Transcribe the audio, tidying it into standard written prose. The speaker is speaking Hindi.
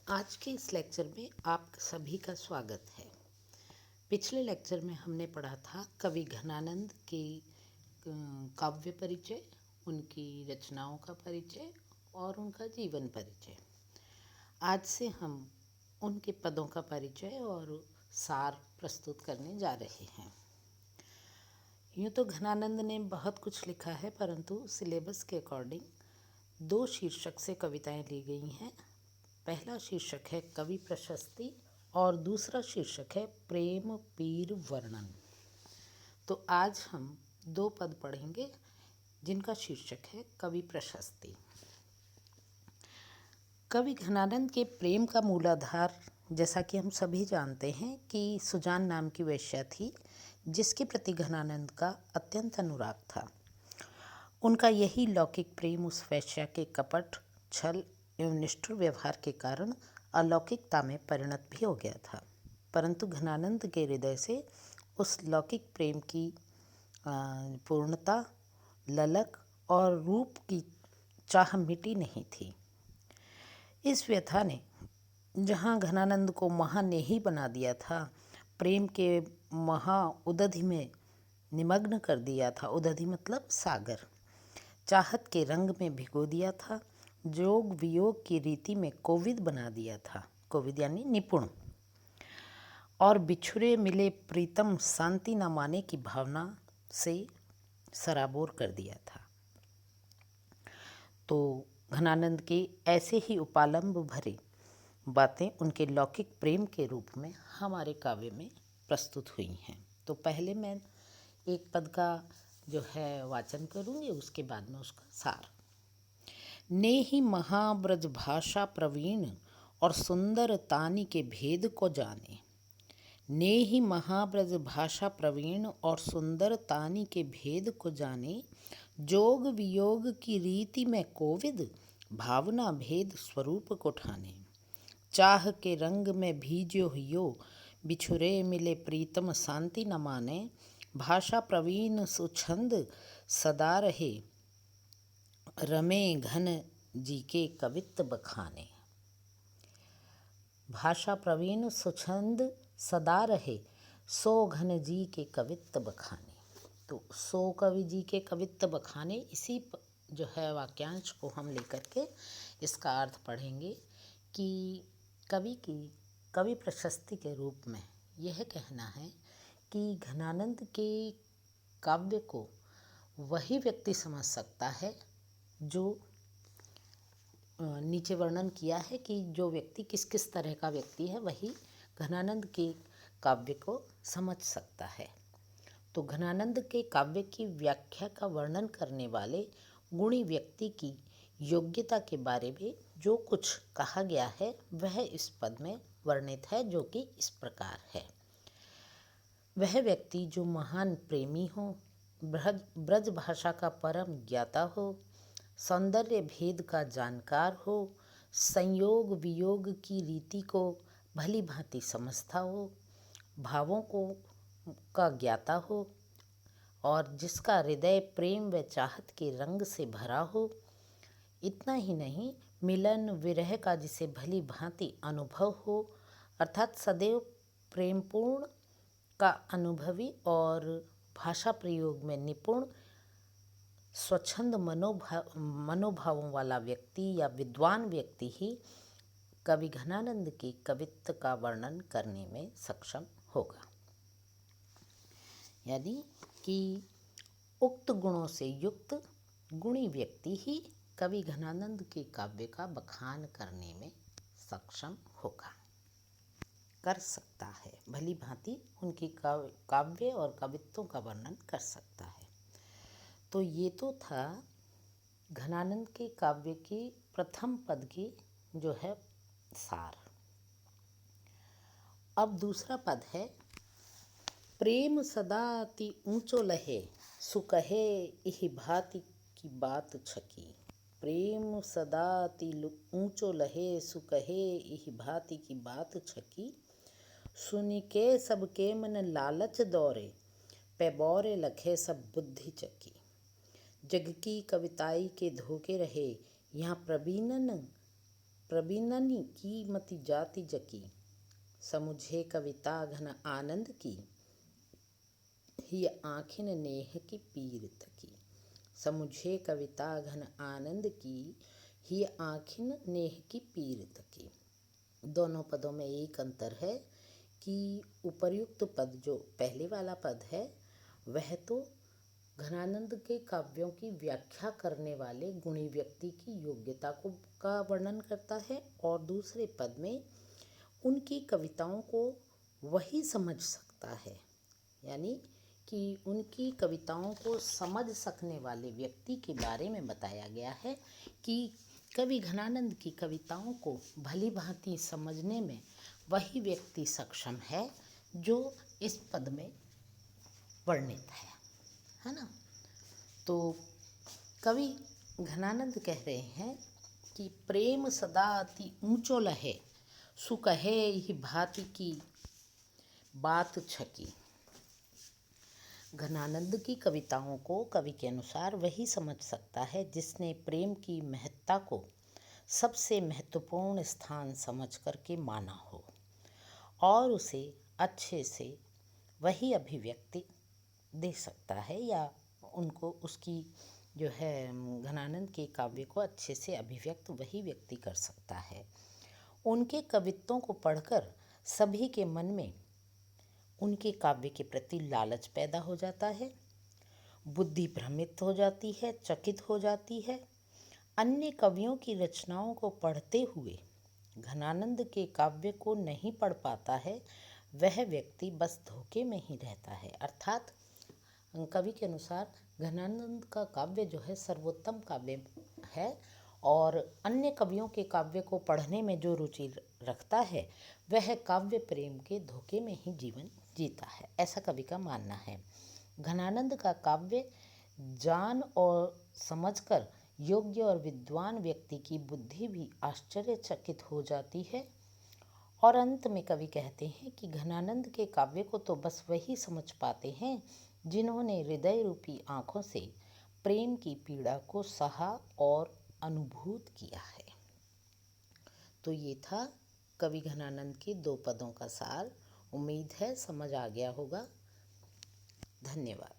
आज के इस लेक्चर में आप सभी का स्वागत है। पिछले लेक्चर में हमने पढ़ा था कवि घनानंद के काव्य परिचय, उनकी रचनाओं का परिचय और उनका जीवन परिचय। आज से हम उनके पदों का परिचय और सार प्रस्तुत करने जा रहे हैं। यूँ तो घनानंद ने बहुत कुछ लिखा है, परंतु सिलेबस के अकॉर्डिंग 2 शीर्षक से कविताएं ली गई हैं। पहला शीर्षक है कवि प्रशस्ति और दूसरा शीर्षक है प्रेम पीर वर्णन। तो आज हम 2 पद पढ़ेंगे जिनका शीर्षक है कवि प्रशस्ति। कवि घनानंद के प्रेम का मूलाधार, जैसा कि हम सभी जानते हैं कि सुजान नाम की वेश्या थी जिसके प्रति घनानंद का अत्यंत अनुराग था। उनका यही लौकिक प्रेम उस वेश्या के कपट, छल एवं निष्ठुर व्यवहार के कारण अलौकिकता में परिणत भी हो गया था, परंतु घनानंद के हृदय से उस लौकिक प्रेम की पूर्णता, ललक और रूप की चाह मिटी नहीं थी। इस व्यथा ने जहाँ घनानंद को महानेही बना दिया था, प्रेम के महा उदधि में निमग्न कर दिया था। उदधि मतलब सागर। चाहत के रंग में भिगो दिया था, जोग वियोग की रीति में कोविद बना दिया था। कोविद यानी निपुण। और बिछुरे मिले प्रीतम शांति न माने की भावना से सराबोर कर दिया था। तो घनानंद के ऐसे ही उपालंब भरे बातें उनके लौकिक प्रेम के रूप में हमारे काव्य में प्रस्तुत हुई हैं। तो पहले मैं एक पद का जो है वाचन करूँगी, उसके बाद में उसका सार। ने ही महाब्रज भाषा प्रवीण और सुंदर तानी के भेद को जाने। ने ही महाब्रज भाषा प्रवीण और सुंदर तानी के भेद को जाने। जोग वियोग की रीति में कोविद भावना भेद स्वरूप को ठाने। चाह के रंग में भीजो हियो बिछुरे मिले प्रीतम शांति न माने। भाषा प्रवीण सुछंद सदा रहे रमे घन जी के कवित्त बखाने। भाषा प्रवीण सुछंद सदा रहे सो घन जी के कवित्त बखाने। तो सो कवि जी के कवित्त बखाने, इसी जो है वाक्यांश को हम लेकर के इसका अर्थ पढ़ेंगे कि कवि प्रशस्ति के रूप में यह कहना है कि घनानंद के काव्य को वही व्यक्ति समझ सकता है जो नीचे वर्णन किया है कि जो व्यक्ति किस किस तरह का व्यक्ति है, वही घनानंद के काव्य को समझ सकता है। तो घनानंद के काव्य की व्याख्या का वर्णन करने वाले गुणी व्यक्ति की योग्यता के बारे में जो कुछ कहा गया है वह इस पद में वर्णित है, जो कि इस प्रकार है। वह व्यक्ति जो महान प्रेमी हो, ब्रज भाषा का परम ज्ञाता हो, सौंदर्य भेद का जानकार हो, संयोग वियोग की रीति को भली भांति समझता हो, भावों को का ज्ञाता हो और जिसका हृदय प्रेम व चाहत के रंग से भरा हो। इतना ही नहीं, मिलन विरह का जिसे भली भांति अनुभव हो, अर्थात सदैव प्रेमपूर्ण का अनुभवी और भाषा प्रयोग में निपुण स्वच्छंद मनोभावों वाला व्यक्ति या विद्वान व्यक्ति ही कवि घनानंद के कवित्व का वर्णन करने में सक्षम होगा। यानी कि उक्त गुणों से युक्त गुणी व्यक्ति ही कवि घनानंद के काव्य का बखान करने में सक्षम होगा, कर सकता है, भली भांति उनकी काव्य और कवित्वों का वर्णन कर सकता है। तो ये तो था घनानंद के काव्य की प्रथम पद की जो है सार। अब दूसरा पद है प्रेम सदा अति ऊंचो लहे सुकहे इहि भांति की बात छकी। प्रेम सदा अति ऊंचो लहे सुकहे इहि भांति की बात छकी। सुनिके सबके मन लालच दौरे पे बौरे लखे सब बुद्धि चकी। जग की कविताई के धोखे रहे यहाँ प्रवीणन प्रवीणनि की मति जाति जकी, समुझे कविता घन आनंद की, ही आँखिन नेह की पीर थकी। समुझे कविता घन आनंद की, ही आँखिन नेह की पीर थकी। दोनों पदों में एक अंतर है कि उपर्युक्त पद जो पहले वाला पद है वह तो घनानंद के काव्यों की व्याख्या करने वाले गुणी व्यक्ति की योग्यता को का वर्णन करता है, और दूसरे पद में उनकी कविताओं को वही समझ सकता है, यानी कि उनकी कविताओं को समझ सकने वाले व्यक्ति के बारे में बताया गया है कि कवि घनानंद की कविताओं को भली भांति समझने में वही व्यक्ति सक्षम है जो इस पद में वर्णित है ना। तो कवि घनानंद कह रहे हैं कि प्रेम सदा अति ऊंचो लहे, सुकहे ही भांति की बात छकी। घनानंद की कविताओं को कवि के अनुसार वही समझ सकता है जिसने प्रेम की महत्ता को सबसे महत्वपूर्ण स्थान समझ करके माना हो, और उसे अच्छे से वही अभिव्यक्ति दे सकता है, या उनको उसकी जो है घनानंद के काव्य को अच्छे से अभिव्यक्त वही व्यक्ति कर सकता है। उनके कवित्वों को पढ़कर सभी के मन में उनके काव्य के प्रति लालच पैदा हो जाता है, बुद्धि भ्रमित हो जाती है, चकित हो जाती है। अन्य कवियों की रचनाओं को पढ़ते हुए घनानंद के काव्य को नहीं पढ़ पाता है, वह व्यक्ति बस धोखे में ही रहता है। अर्थात कवि के अनुसार घनानंद का काव्य जो है सर्वोत्तम काव्य है, और अन्य कवियों के काव्य को पढ़ने में जो रुचि रखता है वह काव्य प्रेम के धोखे में ही जीवन जीता है, ऐसा कवि का मानना है। घनानंद का काव्य जान और समझकर योग्य और विद्वान व्यक्ति की बुद्धि भी आश्चर्यचकित हो जाती है। और अंत में कवि कहते हैं कि घनानंद के काव्य को तो बस वही समझ पाते हैं जिन्होंने हृदय रूपी आँखों से प्रेम की पीड़ा को सहा और अनुभूत किया है। तो ये था कवि घनानंद के 2 पदों का सार। उम्मीद है समझ आ गया होगा। धन्यवाद।